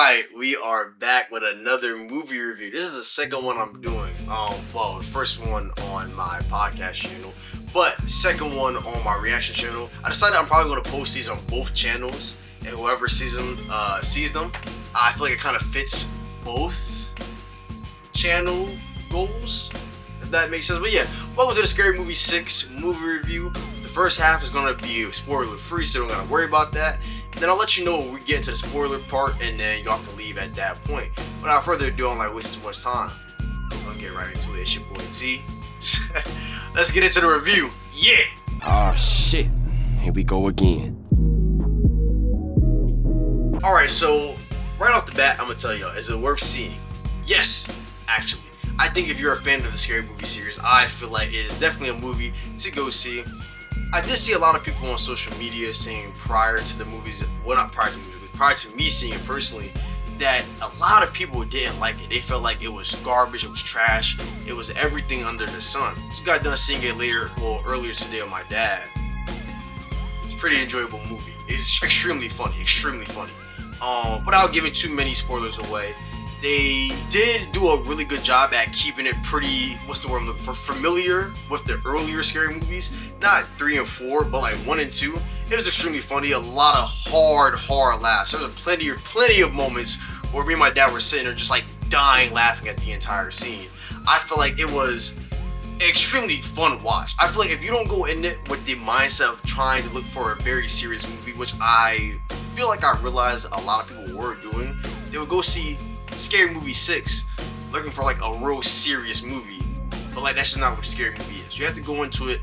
Alright, we are back with another movie review. This is the second one I'm doing. Well, the first one on my podcast channel, but second one on my reaction channel. I decided I'm probably going to post these on both channels, and whoever sees them, I feel like it kind of fits both channel goals, if that makes sense. But yeah, welcome to the Scary Movie 6 movie review. The first half is going to be spoiler free, so don't got to worry about that. Then I'll let you know when we get into the spoiler part, and then you'll have to leave at that point. Without further ado, I don't like wasting too much time. I'll get right into it. It's your boy T. Let's get into the review. Yeah! Oh shit. Here we go again. Alright, so right off the bat, I'm gonna tell y'all, is it worth seeing? Yes, actually. I think if you're a fan of the Scary Movie series, I feel like it is definitely a movie to go see. I did see a lot of people on social media saying prior to the movies, well, not prior to the movies, but prior to me seeing it personally, that a lot of people didn't like it. They felt like it was garbage, it was trash, it was everything under the sun. Just got done seeing it earlier today with my dad. It's a pretty enjoyable movie. It's extremely funny, without giving too many spoilers away. They did do a really good job at keeping it pretty, what's the word I'm looking for, familiar with the earlier scary movies. Not 3 and 4, but like 1 and 2. It was extremely funny, a lot of hard laughs. There was plenty of moments where me and my dad were sitting there just like dying laughing at the entire scene. I feel like it was extremely fun watch. I feel like if you don't go in it with the mindset of trying to look for a very serious movie, which I feel like I realized a lot of people were doing, they would go see Scary Movie 6 looking for like a real serious movie, but like that's just not what a scary movie is. You have to go into it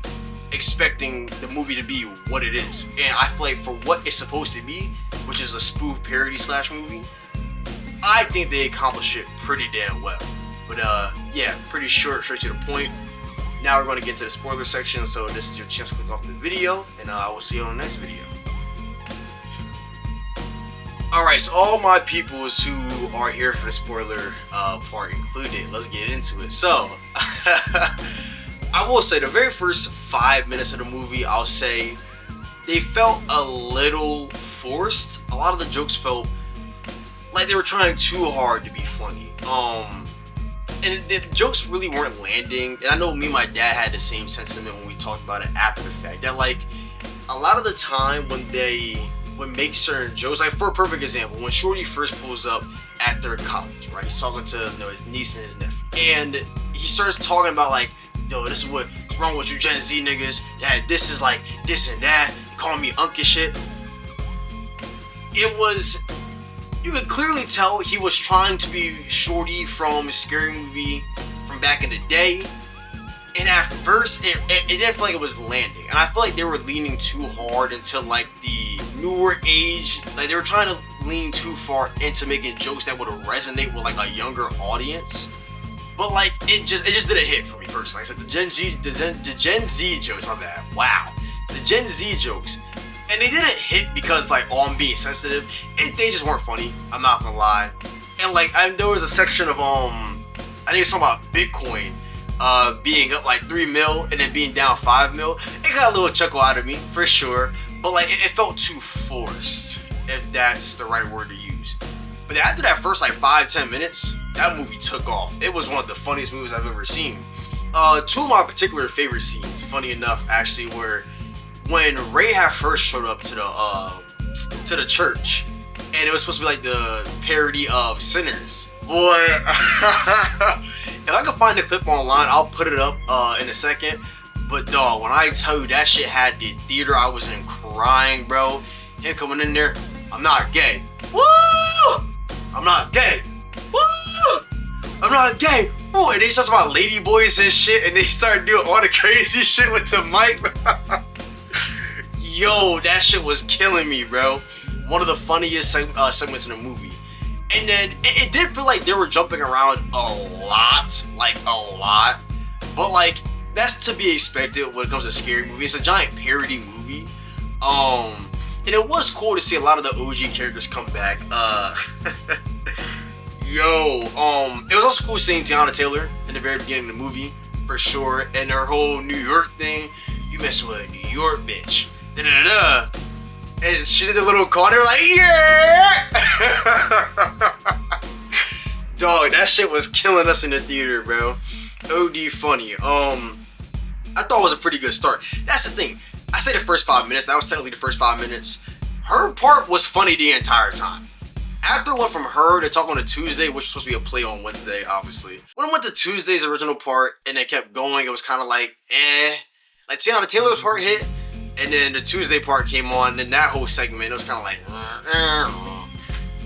expecting the movie to be what it is, and I feel like for what it's supposed to be, which is a spoof parody / movie, I think they accomplish it pretty damn well. But yeah, pretty short, straight to the point. Now we're going to get to the spoiler section, so this is your chance to click off the video, and I will see you on the next video. Alright, so all my peoples who are here for the spoiler part included, let's get into it. So, I will say the very first 5 minutes of the movie, I'll say, they felt a little forced. A lot of the jokes felt like they were trying too hard to be funny. And the jokes really weren't landing. And I know me and my dad had the same sentiment when we talked about it after the fact. That like, a lot of the time when they would make certain jokes, like for a perfect example, when Shorty first pulls up at their college, right? He's talking to his niece and his nephew, and he starts talking about like, yo, this is what's wrong with you Gen Z niggas. That this is like this and that. Calling me unk and shit. It was, you could clearly tell he was trying to be Shorty from a Scary Movie from back in the day. And at first, it didn't feel like it was landing. And I feel like they were leaning too hard into like the newer age. Like they were trying to lean too far into making jokes that would resonate with like a younger audience. But like it just didn't hit for me personally. Like I said, the Gen Z jokes, my bad. Wow, the Gen Z jokes, and they didn't hit because like, oh, I'm being sensitive. They just weren't funny. I'm not gonna lie. And like there was a section of I think it was talking about Bitcoin. Being up like 3 mil and then being down 5 mil, it got a little chuckle out of me for sure. But like it felt too forced, if that's the right word to use. But after that first like 5-10 minutes, that movie took off. It was one of the funniest movies I've ever seen. 2 of my particular favorite scenes, funny enough, actually, were when Ray had first showed up to the church, and it was supposed to be like the parody of Sinners. Boy. If I can find the clip online, I'll put it up in a second. But dog, when I tell you that shit had the theater, I was in crying, bro. Him coming in there, I'm not gay. Woo! I'm not gay. Woo! I'm not gay. Woo! And they start talking about lady boys and shit, and they start doing all the crazy shit with the mic. Yo, that shit was killing me, bro. One of the funniest segments in the movie. And then it did feel like they were jumping around a lot. But like, that's to be expected when it comes to scary movies. It's a giant parody movie. And it was cool to see a lot of the OG characters come back. It was also cool seeing Tiana Taylor in the very beginning of the movie, for sure. And her whole New York thing. You messing with a New York bitch. Da-da-da-da. And she did a little call, and they were like, yeah! That shit was killing us in the theater, bro. OD funny. I thought it was a pretty good start. That's the thing. I say the first 5 minutes. That was technically the first 5 minutes. Her part was funny the entire time. After it went from her to talk on a Tuesday, which was supposed to be a play on Wednesday, obviously. When it went to Tuesday's original part and it kept going, it was kind of like, eh. Like Tiana Taylor's part hit, and then the Tuesday part came on, and then that whole segment, it was kind of like,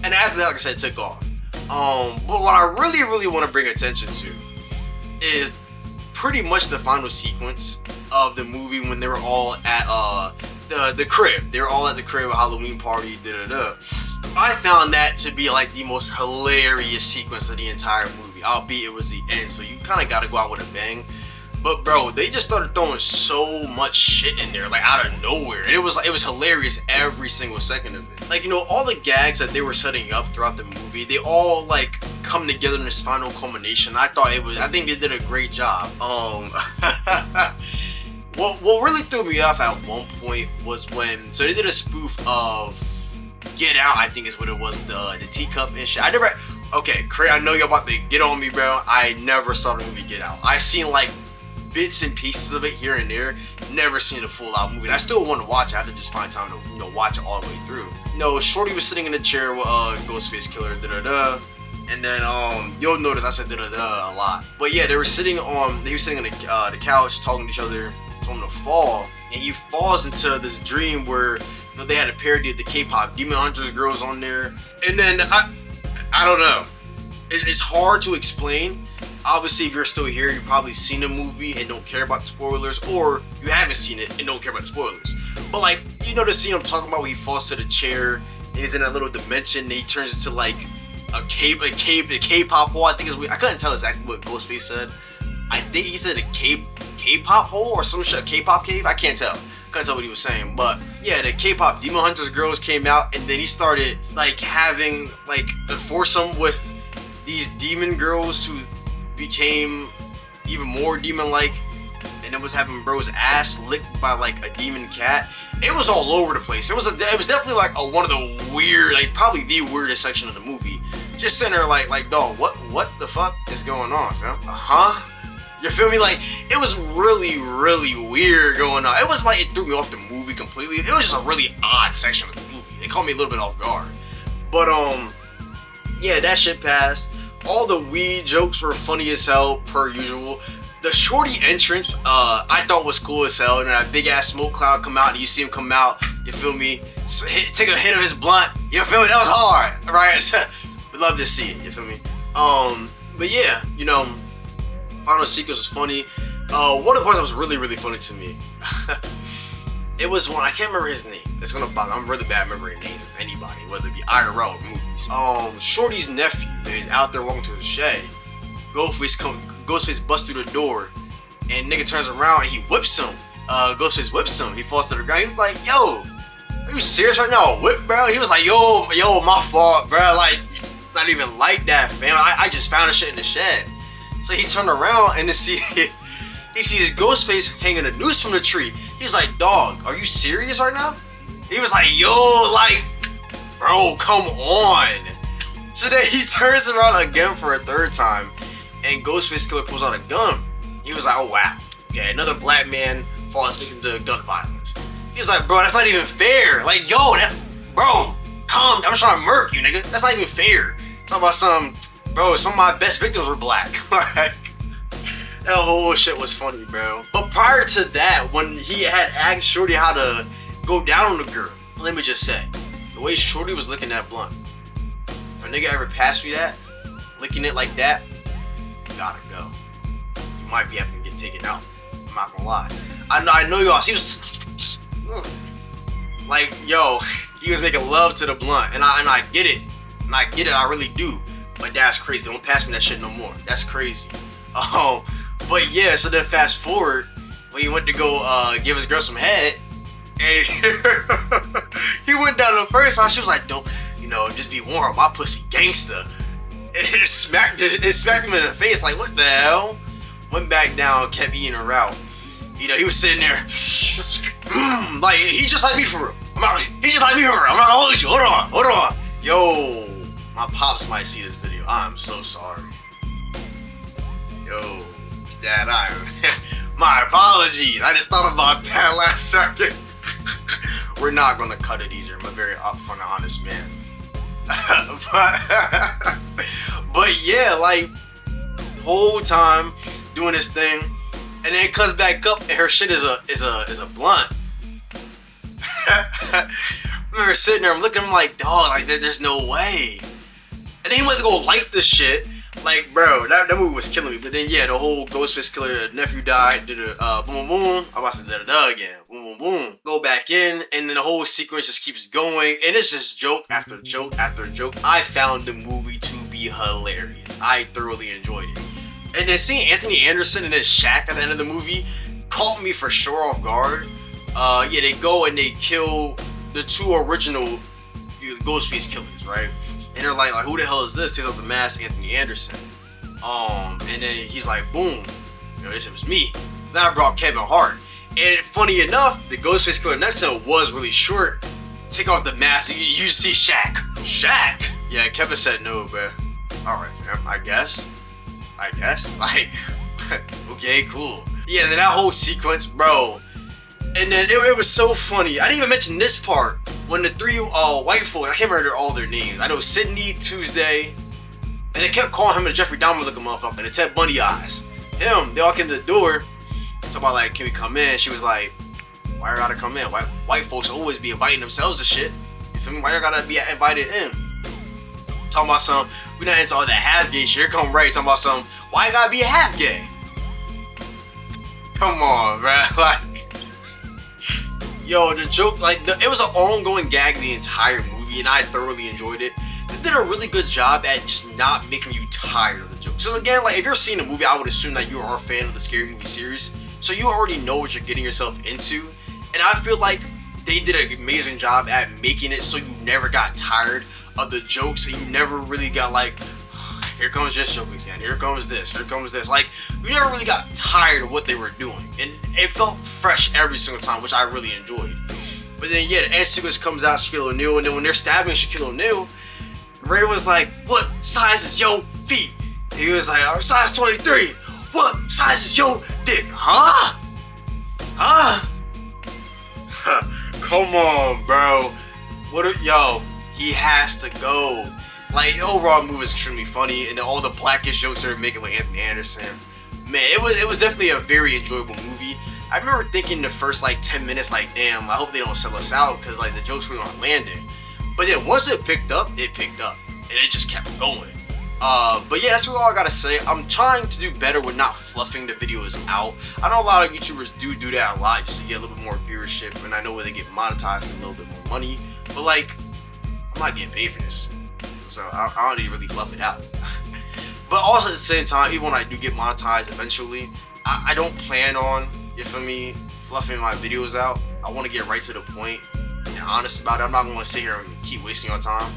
and after that, like I said, it took off. But what I really want to bring attention to is pretty much the final sequence of the movie when they were all at the crib. They were all at the crib, a Halloween party, da-da-da. I found that to be like the most hilarious sequence of the entire movie, albeit it was the end, so you kind of got to go out with a bang. But bro, they just started throwing so much shit in there, like out of nowhere. And it was hilarious every single second of it. Like, you know, all the gags that they were setting up throughout the movie, they all like come together in this final culmination. I think they did a great job. What really threw me off at one point was when, so they did a spoof of Get Out, I think is what it was, the teacup and shit. Okay, Craig, I know you're about to get on me, bro. I never saw the movie Get Out. I seen like bits and pieces of it here and there. Never seen a full out movie. And I still want to watch it. I have to just find time to, you know, watch it all the way through. No, Shorty was sitting in a chair with Ghostface Killer, da-da-da. And then you'll notice I said da-da-da a lot. But yeah, they were sitting on the couch talking to each other, told him to fall, and he falls into this dream where, you know, they had a parody of the K-pop Demon Hunters girls on there. And then I don't know. It's hard to explain. Obviously, if you're still here, you've probably seen the movie and don't care about the spoilers, or you haven't seen it and don't care about the spoilers. But like, you know the scene I'm talking about where he falls to the chair and he's in that little dimension and he turns into like a K-pop hole. I think is I couldn't tell exactly what Ghostface said. I think he said a K-pop hole or some shit, a K-pop cave. I can't tell. Couldn't tell what he was saying, but yeah, the K-pop Demon Hunters girls came out, and then he started like having like a foursome with these demon girls who became even more demon-like, and it was having bro's ass licked by like a demon cat. It was all over the place. It was definitely like one of the weird, like probably the weirdest section of the movie. Just sitting there like dog, what the fuck is going on, fam? You feel me? Like, it was really weird going on. It was like it threw me off the movie completely. It was just a really odd section of the movie. They caught me a little bit off guard. But yeah, that shit passed. All the weed jokes were funny as hell, per usual. The Shorty entrance, I thought was cool as hell. And that big ass smoke cloud come out, and you see him come out. You feel me? So take a hit of his blunt. You feel me? That was hard, right? We love to see it. You feel me? But yeah, you know, final sequence was funny. One of the parts that was really funny to me. It was one, I can't remember his name. It's gonna bother. I'm really bad remembering names of anybody, whether it be IRL or movies. Shorty's nephew is out there walking to the shed. Ghostface busts through the door, and nigga turns around and he whips him. Ghostface whips him. He falls to the ground. He was like, "Yo, are you serious right now? Whip, bro?" He was like, "Yo, my fault, bro. Like, it's not even like that, fam. I just found the shit in the shed." So he turned around and he sees Ghostface hanging a noose from the tree. He's like, "Dog, are you serious right now?" He was like, "Yo, like, bro, come on." So then he turns around again for a third time, and Ghostface Killer pulls out a gun. He was like, "Oh wow, okay, another black man falls victim to gun violence." He was like, "Bro, that's not even fair. Like, yo, bro, calm down. I'm trying to murk you, nigga. That's not even fair." Talking about some of my best victims were black. Like, that whole shit was funny, bro. But prior to that, when he had asked Shorty how to go down on the girl, let me just say, the way Shorty was licking that blunt, if a nigga ever passed me that, licking it like that, you gotta go. You might be having to get taken out. I'm not gonna lie. I know y'all. He was like, yo, he was making love to the blunt, and I get it. And I get it. I really do. But that's crazy. Don't pass me that shit no more. That's crazy. But yeah, so then fast forward, when he went to go give his girl some head, and he went down the first time, she was like, "Don't, you know, just be warm, my pussy gangsta." It smacked him in the face, like, what the hell? Went back down, kept eating her out. You know, he was sitting there, like, he's just like me for real. I'm not gonna hold you. Hold on. Yo, my pops might see this video. I'm so sorry. Yo, Dad, my apologies. I just thought about that last second. We're not gonna cut it either. I'm a very upfront and honest man. but yeah, like whole time doing this thing, and then it comes back up, and her shit is a blunt. I remember sitting there, I'm looking, I'm like, dog, like there's no way. And then he went to go light the shit. Like, bro, that movie was killing me. But then, yeah, the whole Ghostface Killer, the nephew died, did a boom, boom, boom. I'm about to say da again. Boom, boom, boom. Go back in, and then the whole sequence just keeps going. And it's just joke after joke after joke. I found the movie to be hilarious. I thoroughly enjoyed it. And then seeing Anthony Anderson in his shack at the end of the movie caught me for sure off guard. Yeah, they go and they kill the two original Ghostface killers, right? And they're like, who the hell is this? Takes off the mask, Anthony Anderson. And then he's like, boom, you know, this was me. Then I brought Kevin Hart. And funny enough, the Ghostface Killer next to him was really short. Take off the mask, you see Shaq. Shaq? Yeah, Kevin said no, bro. Alright, fam, I guess. Like, okay, cool. Yeah, then that whole sequence, bro. And then it was so funny. I didn't even mention this part. When the three white folks, I can't remember all their names. I know Sydney, Tuesday, and they kept calling him a Jeffrey Dahmer looking motherfucker, and the Ted Bundy eyes. Him, they all came to the door, talking about like, can we come in? She was like, why I gotta come in? White folks always be inviting themselves to shit. You feel me? Why I gotta be invited in? Talking about some, we not into all that half gay shit. Here come Ray talking about some, why I gotta be a half gay? Come on, bro. Like, yo, the joke, like, it was an ongoing gag the entire movie, and I thoroughly enjoyed it. They did a really good job at just not making you tired of the joke. So again, like, if you're seeing a movie, I would assume that you are a fan of the Scary Movie series, so you already know what you're getting yourself into, and I feel like they did an amazing job at making it so you never got tired of the jokes, and you never really got like, here comes this joke again, here comes this. Like, you never really got tired of what they were doing. And it felt fresh every single time, which I really enjoyed. But then, yeah, the end sequence comes out, Shaquille O'Neal, and then when they're stabbing Shaquille O'Neal, Ray was like, what size is your feet? He was like, size 23. What size is your dick? Huh? Come on, bro. Yo, he has to go. Like, the overall movie is extremely funny, and all the blackish jokes they were making with Anthony Anderson. Man, it was definitely a very enjoyable movie. I remember thinking the first like 10 minutes, like, damn, I hope they don't sell us out, because like the jokes really aren't landing. But then once it picked up, and it just kept going. But yeah, that's really all I gotta say. I'm trying to do better with not fluffing the videos out. I know a lot of YouTubers do that a lot just to get a little bit more viewership, and I know where they get monetized and a little bit more money. But like, I'm not getting paid for this. So I don't need to really fluff it out. But also at the same time, even when I do get monetized eventually, I don't plan on, you feel me, fluffing my videos out. I want to get right to the point and honest about it. I'm not going to sit here and keep wasting your time.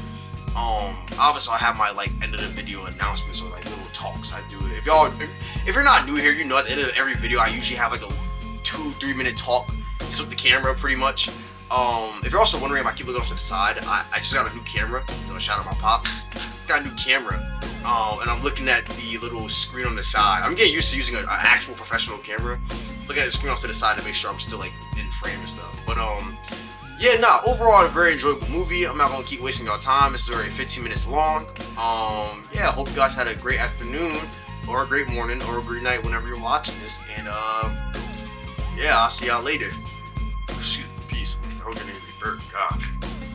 Obviously I have my like end of the video announcements or like little talks I do. If you're not new here, you know at the end of every video I usually have like a 2-3 minute talk just with the camera pretty much. If you're also wondering if I keep looking off to the side, I just got a new camera. You know, shout out my pops. Got a new camera. And I'm looking at the little screen on the side. I'm getting used to using an actual professional camera. Looking at the screen off to the side to make sure I'm still like in frame and stuff. But yeah, nah, overall a very enjoyable movie. I'm not gonna keep wasting your time. It's already 15 minutes long. Yeah, hope you guys had a great afternoon or a great morning or a great night whenever you're watching this. And yeah, I'll see y'all later. Shoot, peace. I hope your name be Bert. God.